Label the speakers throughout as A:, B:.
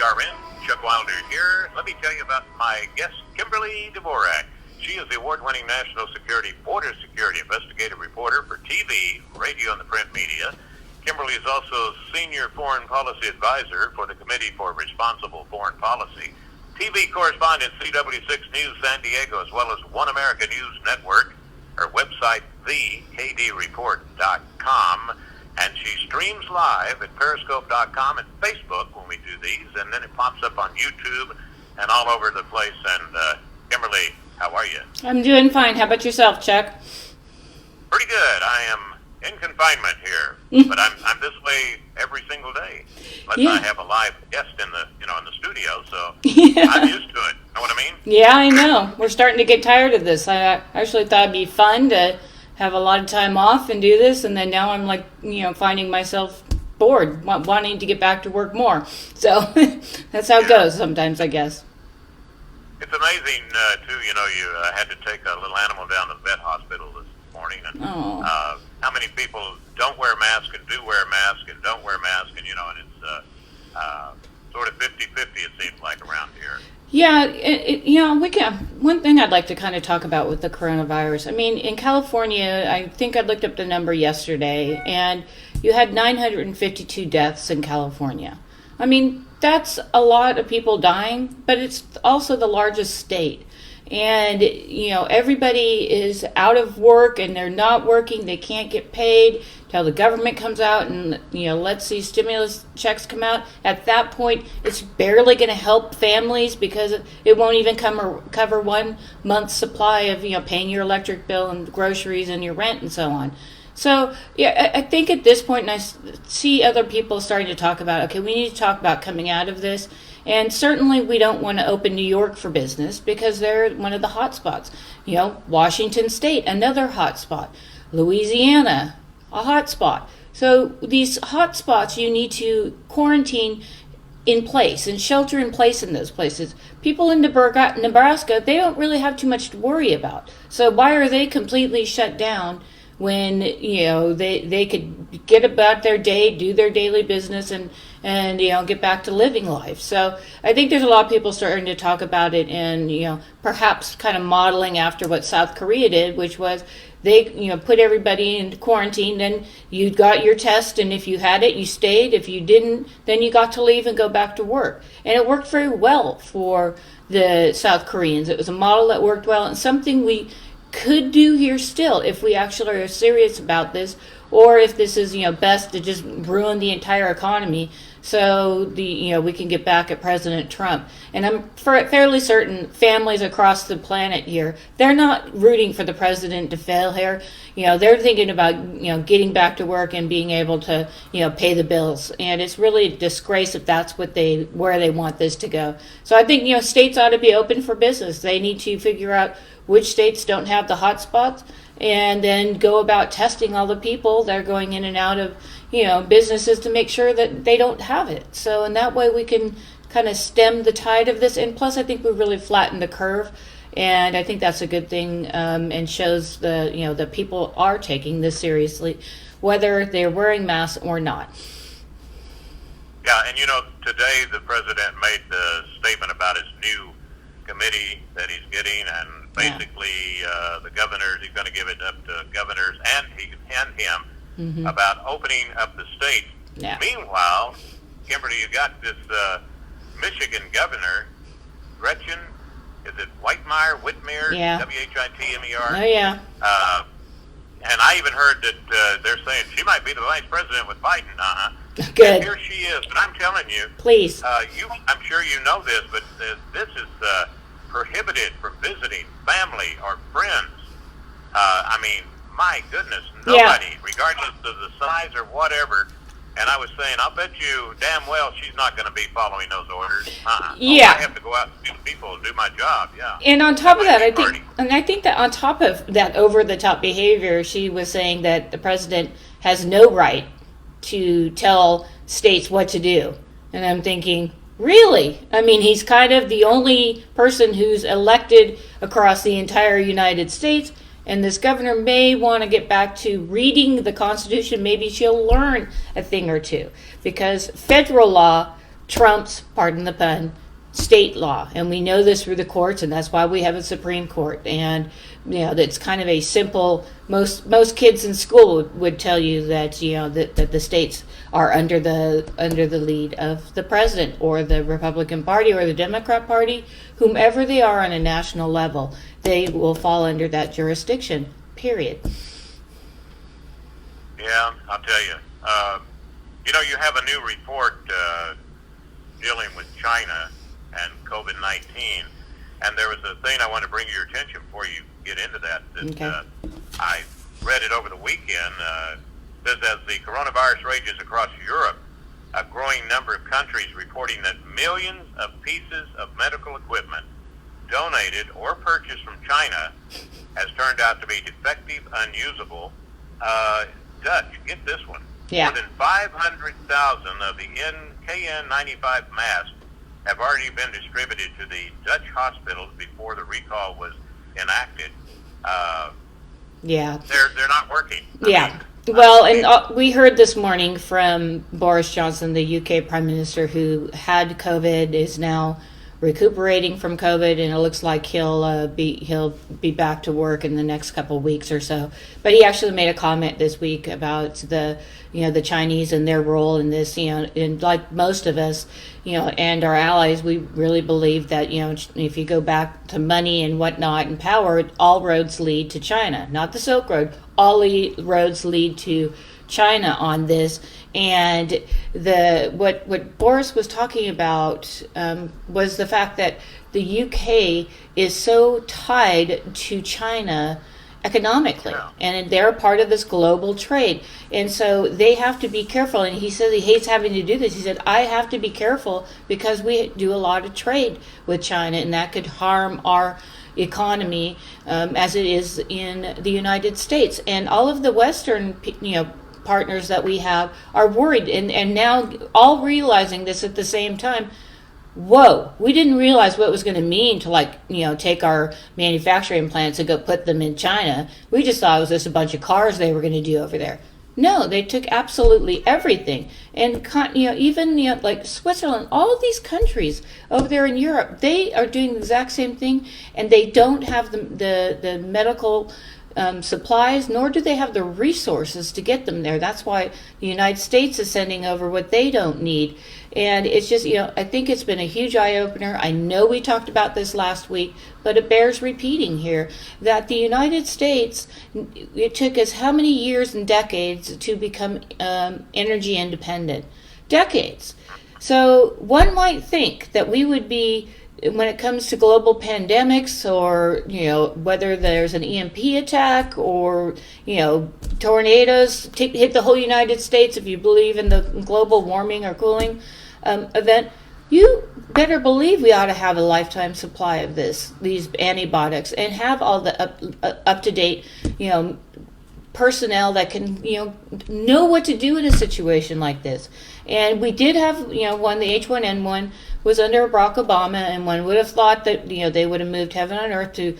A: CRN, Chuck Wilder here. Let me tell you about my guest, Kimberly Dvorak. She is the award-winning national security, border security investigative reporter for TV, radio, and the print media. Kimberly is also senior foreign policy advisor for the Committee for Responsible Foreign Policy, TV correspondent CW6 News San Diego, as well as One America News Network. Her website, thekdreport.com. And she streams live at periscope.com and Facebook when we do these, and then it pops up on YouTube and all over the place. And Kimberly, how are you?
B: I'm doing fine. How about yourself, Chuck?
A: Pretty good. I am in confinement here, but I'm this way every single day, unless I have a live guest in the studio. So I'm used to it. Know what I mean?
B: Yeah, I know. We're starting to get tired of this. I actually thought it'd be fun to have a lot of time off and do this, and then now I'm finding myself bored, wanting to get back to work more. So that's how it goes sometimes, I guess.
A: It's amazing, too, you had to take a little animal down to the vet hospital this morning, and how many people don't wear masks and do wear masks and don't wear masks, and it's sort of 50-50, it seems like, around here.
B: Yeah, we can. One thing I'd like to kind of talk about with the coronavirus. I mean, in California, I think I looked up the number yesterday, and you had 952 deaths in California. I mean, that's a lot of people dying, but it's also the largest state. And, everybody is out of work and they're not working. They can't get paid till the government comes out and, lets these stimulus checks come out. At that point, it's barely going to help families because it won't even cover 1 month's supply of, paying your electric bill and groceries and your rent and so on. So, yeah, I think at this point, and I see other people starting to talk about, okay, we need to talk about coming out of this. And certainly we don't want to open New York for business because they're one of the hot spots. Washington State, another hot spot. Louisiana, a hot spot. So these hot spots, you need to quarantine in place and shelter in place in those places. People in Nebraska, they don't really have too much to worry about. So why are they completely shut down when they could get about their day, do their daily business, and get back to living life? So I think there's a lot of people starting to talk about it, and perhaps kind of modeling after what South Korea did, which was they put everybody into quarantine. Then you got your test, and if you had it, you stayed. If you didn't, then you got to leave and go back to work. And it worked very well for the South Koreans. It was a model that worked well, and something we could do here still if we actually are serious about this, or if this is best to just ruin the entire economy so we can get back at President Trump. And I'm fairly certain families across the planet here, they're not rooting for the president to fail here. They're thinking about getting back to work and being able to pay the bills. And it's really a disgrace if that's where they want this to go. So I think states ought to be open for business. They need to figure out which states don't have the hot spots, and then go about testing all the people that are going in and out of businesses to make sure that they don't have it. So in that way we can kind of stem the tide of this. And plus I think we really flattened the curve, and I think that's a good thing, and shows that people are taking this seriously, whether they're wearing masks or not.
A: Yeah, and today the president made the statement about his new committee that he's getting, and basically the governors, he's going to give it up to governors and him about opening up the states. Yeah. Meanwhile, Kimberly, you got this Michigan governor, Gretchen, is it Whitmer?
B: Yeah.
A: Whitmer?
B: Oh, yeah.
A: And I even heard that they're saying she might be the vice president with Biden.
B: Good.
A: And here she is. But I'm telling you,
B: please.
A: I'm sure you know this, but this is prohibited from visiting family or friends. My goodness, nobody, regardless of the size or whatever. And I was saying, I'll bet you damn well she's not going to be following those orders.
B: Yeah.
A: I have to go out and see people and do my job. Yeah.
B: And on top of that, I think that on top of that over-the-top behavior, she was saying that the president has no right to tell states what to do. And I'm thinking, really? I mean, he's kind of the only person who's elected across the entire United States. And this governor may want to get back to reading the Constitution. Maybe she'll learn a thing or two. Because federal law trumps, pardon the pun, state law. And we know this through the courts, and that's why we have a Supreme Court. And that's kind of a simple, most kids in school would tell you that that the states are under the lead of the president or the Republican Party or the Democrat Party, whomever they are on a national level, they will fall under that jurisdiction, period.
A: Yeah, I'll tell you. You have a new report dealing with China and COVID-19, and there was a thing I want to bring to your attention before you get into that.
B: Okay.
A: I read it over the weekend. Says as the coronavirus rages across Europe, a growing number of countries reporting that millions of pieces of medical equipment donated or purchased from China has turned out to be defective, unusable. Dutch, get this one.
B: Yeah.
A: More than 500,000 of the KN95 masks have already been distributed to the Dutch hospitals before the recall was enacted.
B: Yeah.
A: They're not working.
B: We heard this morning from Boris Johnson, the UK Prime Minister, who had COVID, is now recuperating from COVID, and it looks like he'll be back to work in the next couple of weeks or so. But he actually made a comment this week about the Chinese and their role in this. And like most of us, and our allies, we really believe that if you go back to money and whatnot and power, all roads lead to China, not the Silk Road. All roads lead to China on this. And what Boris was talking about was the fact that the UK is so tied to China economically, and they're part of this global trade, and so they have to be careful. And he says he hates having to do this. He said, I have to be careful because we do a lot of trade with China, and that could harm our economy as it is in the United States. And all of the Western partners that we have are worried, and now all realizing this at the same time. Whoa, we didn't realize what it was going to mean to take our manufacturing plants and go put them in China. We just thought it was just a bunch of cars they were going to do over there. No, they took absolutely everything. And even like Switzerland, all of these countries over there in Europe, they are doing the exact same thing, and they don't have the medical supplies, nor do they have the resources to get them there. That's why the United States is sending over what they don't need. And it's just, I think it's been a huge eye-opener. I know we talked about this last week, but it bears repeating here that the United States, it took us how many years and decades to become energy independent? Decades. So one might think that we would be, when it comes to global pandemics, or whether there's an EMP attack or tornadoes hit the whole United States, if you believe in the global warming or cooling event, you better believe we ought to have a lifetime supply of these antibiotics, and have all the up to date personnel that can know what to do in a situation like this. And we did have when the H1N1 was under Barack Obama, and one would have thought that they would have moved heaven on earth to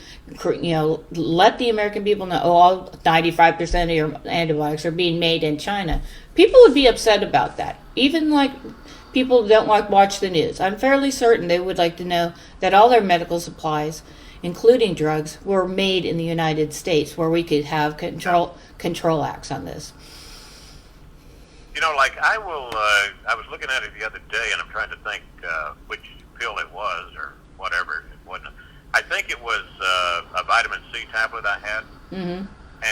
B: let the American people know, all 95% of your antibiotics are being made in China. People would be upset about that. Even like people who don't watch the news, I'm fairly certain they would like to know that all their medical supplies, including drugs, were made in the United States, where we could have control acts on this.
A: I was looking at it the other day, and I'm trying to think which pill it was or whatever. It wasn't. I think it was a vitamin C tablet I had, and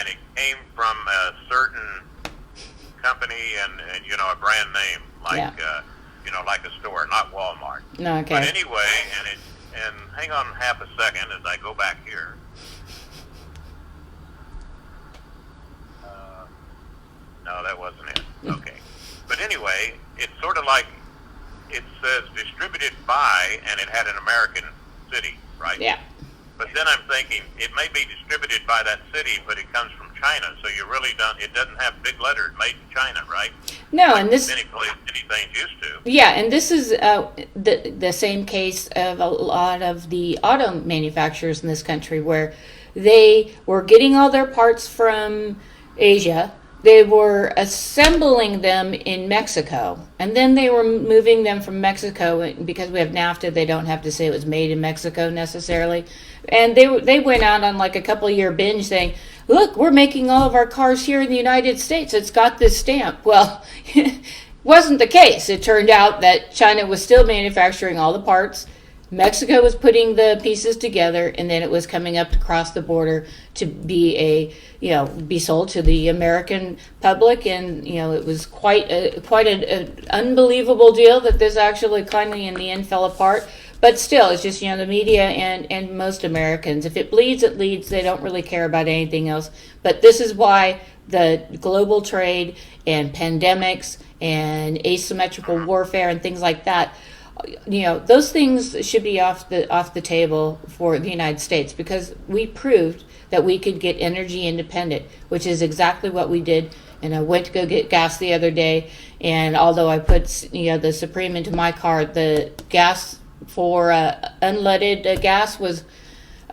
A: it came from a certain company and a brand name like a store, not Walmart.
B: No, okay.
A: But anyway, and hang on half a second as I go back here. No, that wasn't it. Okay. But anyway, it's sort of like it says distributed by, and it had an American city, right?
B: Yeah.
A: But then I'm thinking it may be distributed by that city, but it comes from China, so it doesn't have big letters, made in China, right?
B: No, and this
A: many things used to.
B: Yeah, and this is the same case of a lot of the auto manufacturers in this country, where they were getting all their parts from Asia, they were assembling them in Mexico, and then they were moving them from Mexico. Because we have NAFTA, they don't have to say it was made in Mexico necessarily. And they went out on like a couple-year binge saying, look, we're making all of our cars here in the United States. It's got this stamp. Well, wasn't the case. It turned out that China was still manufacturing all the parts. Mexico was putting the pieces together, and then it was coming up across the border to be be sold to the American public. And it was quite an unbelievable deal that this actually kindly in the end fell apart. But still, it's just the media and most Americans, if it bleeds, it leads. They don't really care about anything else. But this is why the global trade and pandemics and asymmetrical warfare and things like that, those things should be off the table for the United States, because we proved that we could get energy independent, which is exactly what we did. And I went to go get gas the other day, and although I put the Supreme into my car, the gas for unleaded gas was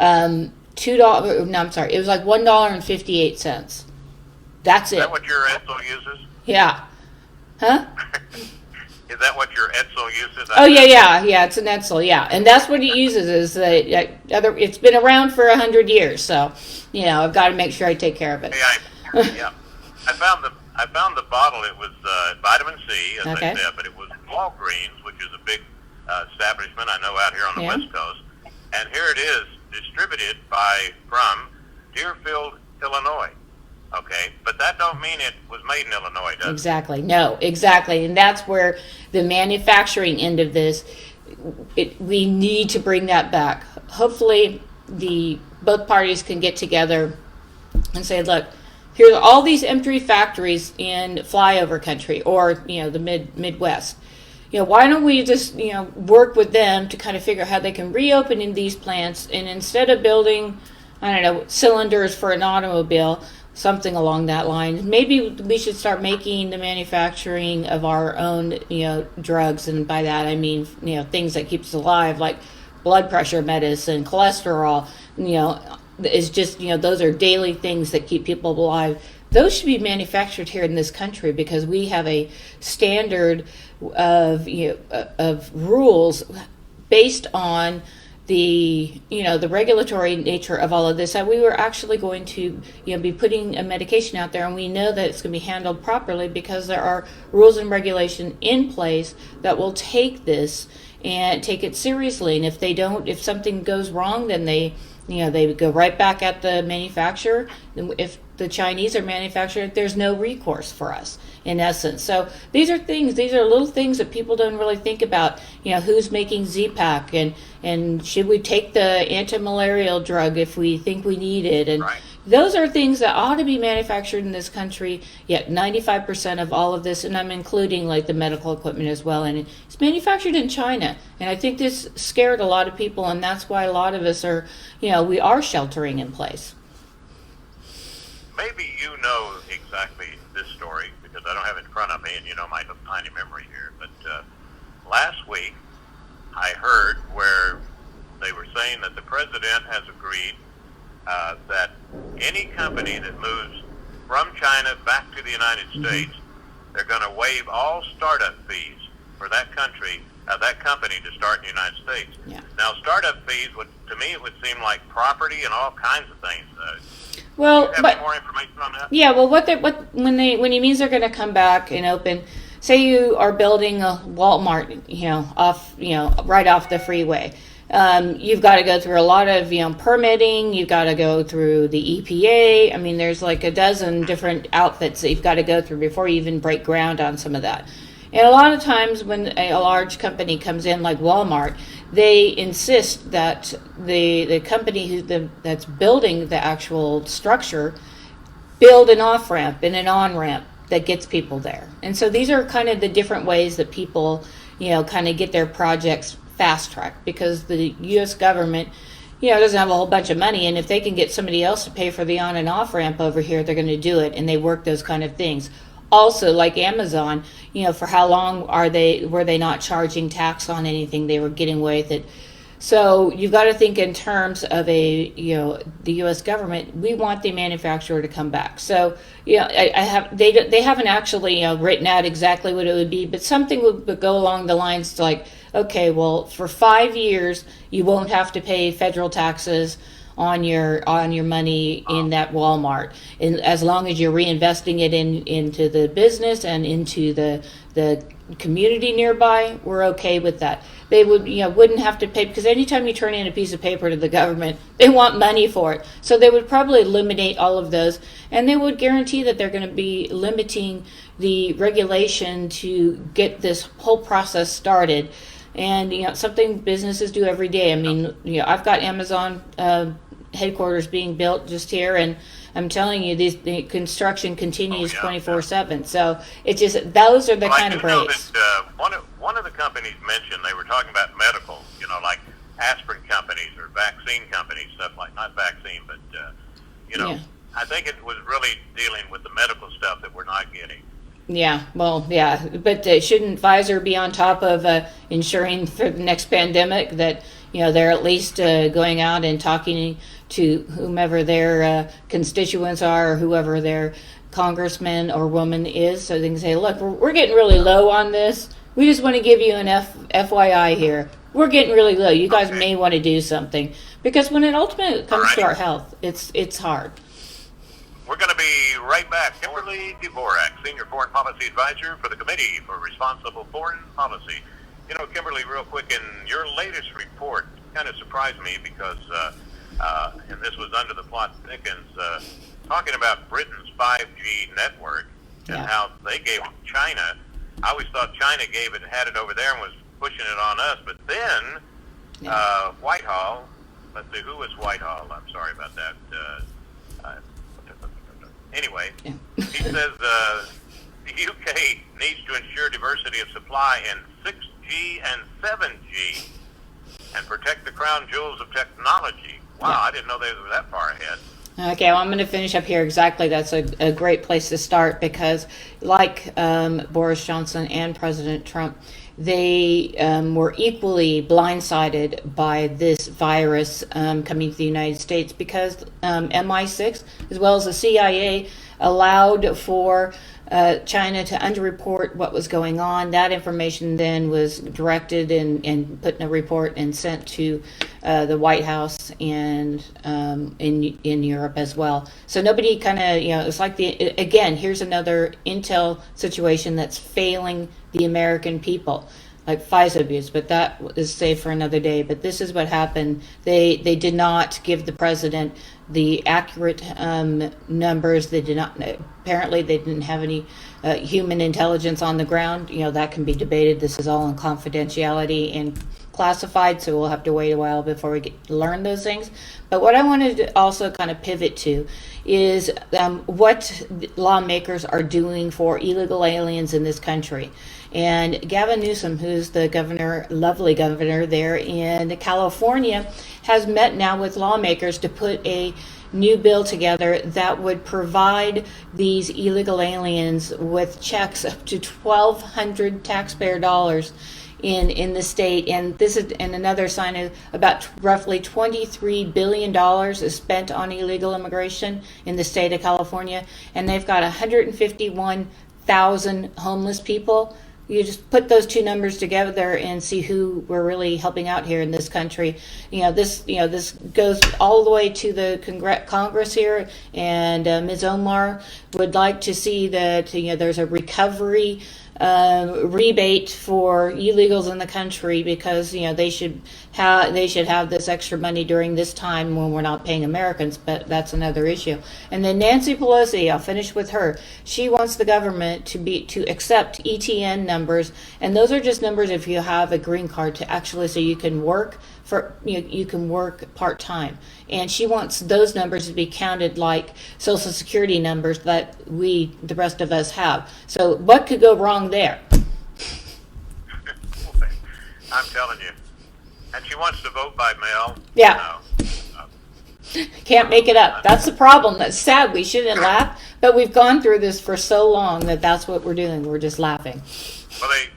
B: $2. No, I'm sorry, it was like $1.58. That's it.
A: Is that what your Edsel uses?
B: Yeah. Huh?
A: Is that what your Edsel uses?
B: Oh yeah. It's an Edsel, yeah, and that's what it uses. Is it's been around for 100 years, so I've got to make sure I take care of it.
A: Yeah, I found the bottle. It was vitamin C, as I said, but it was Walgreens, which is a big establishment I know out here on the West Coast, and here it is, distributed from Deerfield, Illinois. Okay, but that don't mean it was made in Illinois, does it?
B: Exactly. No, exactly. And that's where the manufacturing end of this, we need to bring that back. Hopefully, both parties can get together and say, look, here's all these empty factories in flyover country or, the Midwest. Why don't we just, work with them to kind of figure out how they can reopen in these plants, and instead of building, cylinders for an automobile, something along that line, maybe we should start making the manufacturing of our own, drugs. And by that, I mean, things that keep us alive, like blood pressure medicine, cholesterol, is just, those are daily things that keep people alive. Those should be manufactured here in this country, because we have a standard of rules based on the regulatory nature of all of this, that we were actually going to be putting a medication out there, and we know that it's going to be handled properly because there are rules and regulation in place that will take this and take it seriously. And if something goes wrong, then they go right back at the manufacturer. If the Chinese are manufacturing, there's no recourse for us, in essence. So these are little things that people don't really think about. Who's making Z-Pak, and should we take the anti-malarial drug if we think we need it? And
A: right.
B: Those are things that ought to be manufactured in this country. Yet 95% of all of this, and I'm including like the medical equipment as well, and it's manufactured in China. And I think this scared a lot of people, and that's why a lot of us are, we are sheltering in place.
A: Maybe you know exactly this story, because I don't have it in front of me, and my tiny memory here. But last week, I heard where they were saying that the president has agreed that any company that moves from China back to the United States, they're going to waive all startup fees for that company to start in the United States.
B: Yeah.
A: Now, startup fees to me, it would seem like property and all kinds of things.
B: Well,
A: do you have any more information on that?
B: Yeah. Well, when he means they're going to come back and open. Say you are building a Walmart, right off the freeway. You've got to go through a lot of, permitting. You've got to go through the EPA. I mean, there's like a dozen different outfits that you've got to go through before you even break ground on some of that. And a lot of times when a large company comes in, like Walmart, they insist that the company that's building the actual structure build an off-ramp and an on-ramp that gets people there. And so these are kind of the different ways that people, kind of get their projects fast-tracked, because the U.S. government, doesn't have a whole bunch of money, and if they can get somebody else to pay for the on and off-ramp over here, they're going to do it, and they work those kind of things. Also, like Amazon, for how long were they not charging tax on anything? They were getting away with it So you've got to think in terms of the U.S. government. We want the manufacturer to come back. So they haven't actually written out exactly what it would be, but something would go along the lines like, okay, well, for 5 years you won't have to pay federal taxes on your money in that Walmart, and as long as you're reinvesting it into the business and into the community nearby, we're okay with that. They wouldn't have to pay, because anytime you turn in a piece of paper to the government, they want money for it. So they would probably eliminate all of those, and they would guarantee that they're going to be limiting the regulation to get this whole process started. And something businesses do every day. I mean, I've got Amazon headquarters being built just here, and I'm telling you, the construction continues 24/7. So it's just, those are the kind of breaks.
A: One of the companies mentioned, they were talking about medical, like aspirin companies or vaccine companies, stuff like, not vaccine, but I think it was really dealing with the medical stuff that we're not getting.
B: Yeah, well, yeah, but shouldn't Pfizer be on top of ensuring for the next pandemic that they're at least going out and talking to whomever their constituents are, or whoever their congressman or woman is, so they can say, look, we're getting really low on this. We just want to give you an FYI here. We're getting really low. You guys may want to do something, because when it ultimately comes to our health, it's hard.
A: We're going to be right back. Kimberly Dvorak, Senior Foreign Policy Advisor for the Committee for Responsible Foreign Policy. Kimberly, real quick, in your latest report, kind of surprised me because, and this was under the plot thickens, talking about Britain's 5G network and how they gave China. I always thought China had it over there and was pushing it on us. But then Whitehall, let's see, who was Whitehall? I'm sorry about that. Anyway, he says the UK needs to ensure diversity of supply in 6G and 7G and protect the crown jewels of technology. Wow, I didn't know they were that far ahead.
B: Okay, well, I'm going to finish up here exactly. That's a great place to start, because like Boris Johnson and President Trump, they were equally blindsided by this virus coming to the United States, because MI6, as well as the CIA, allowed for China to underreport what was going on. That information then was directed and put in a report and sent to the White House and in Europe as well. So nobody kind of, it's like again, here's another intel situation that's failing the American people, like FISA abuse, but that is saved for another day. But this is what happened. They did not give the president the accurate numbers. They did not. Apparently, they didn't have any human intelligence on the ground. That can be debated. This is all in confidentiality and classified, so we'll have to wait a while before we learn those things. But what I wanted to also kind of pivot to is what lawmakers are doing for illegal aliens in this country. And Gavin Newsom, who's the governor, lovely governor there in California, has met now with lawmakers to put a new bill together that would provide these illegal aliens with checks up to $1,200 taxpayer dollars in the state. And this is another sign of about roughly $23 billion is spent on illegal immigration in the state of California, and they've got 151,000 homeless people. You just put those two numbers together and see who we're really helping out here in this country. This goes all the way to the Congress here, and Ms. Omar would like to see that there's a recovery rebate for illegals in the country, because they should have this extra money during this time when we're not paying Americans. But that's another issue. And then Nancy Pelosi, I'll finish with her. She wants the government to accept ETN numbers, and those are just numbers if you have a green card to actually, so you can work you can work part-time. And she wants those numbers to be counted like Social Security numbers that the rest of us have. So what could go wrong there?
A: I'm telling you. And she wants to vote by mail.
B: Yeah. Can't make it up. That's the problem. That's sad. We shouldn't laugh, but we've gone through this for so long that's what we're doing. We're just laughing.
A: Well, they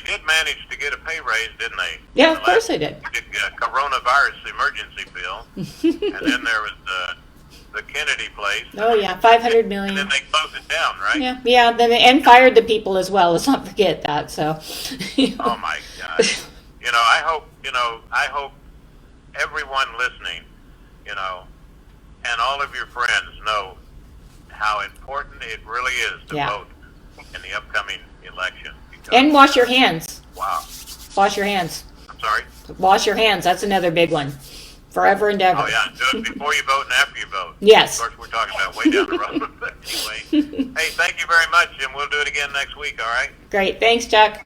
A: did manage to get a pay raise, didn't they?
B: Yeah, of course they did.
A: Did good. coronavirus emergency bill, and then there was the Kennedy place.
B: Oh yeah, 500
A: And
B: million.
A: then they closed it down, right?
B: Yeah, yeah. Then and fired the people as well. Let's not forget that. So.
A: Oh my God! I hope everyone listening, and all of your friends know how important it really is to
B: Yeah.
A: vote in the upcoming election. Because,
B: And wash your hands.
A: Wow.
B: Wash your hands.
A: I'm sorry.
B: Wash your hands. That's another big one. Forever and ever.
A: Oh yeah, do it before you vote and after you vote.
B: Yes.
A: Of course, we're talking about way down the road. But anyway, hey, thank you very much, and we'll do it again next week. All right.
B: Great. Thanks, Chuck.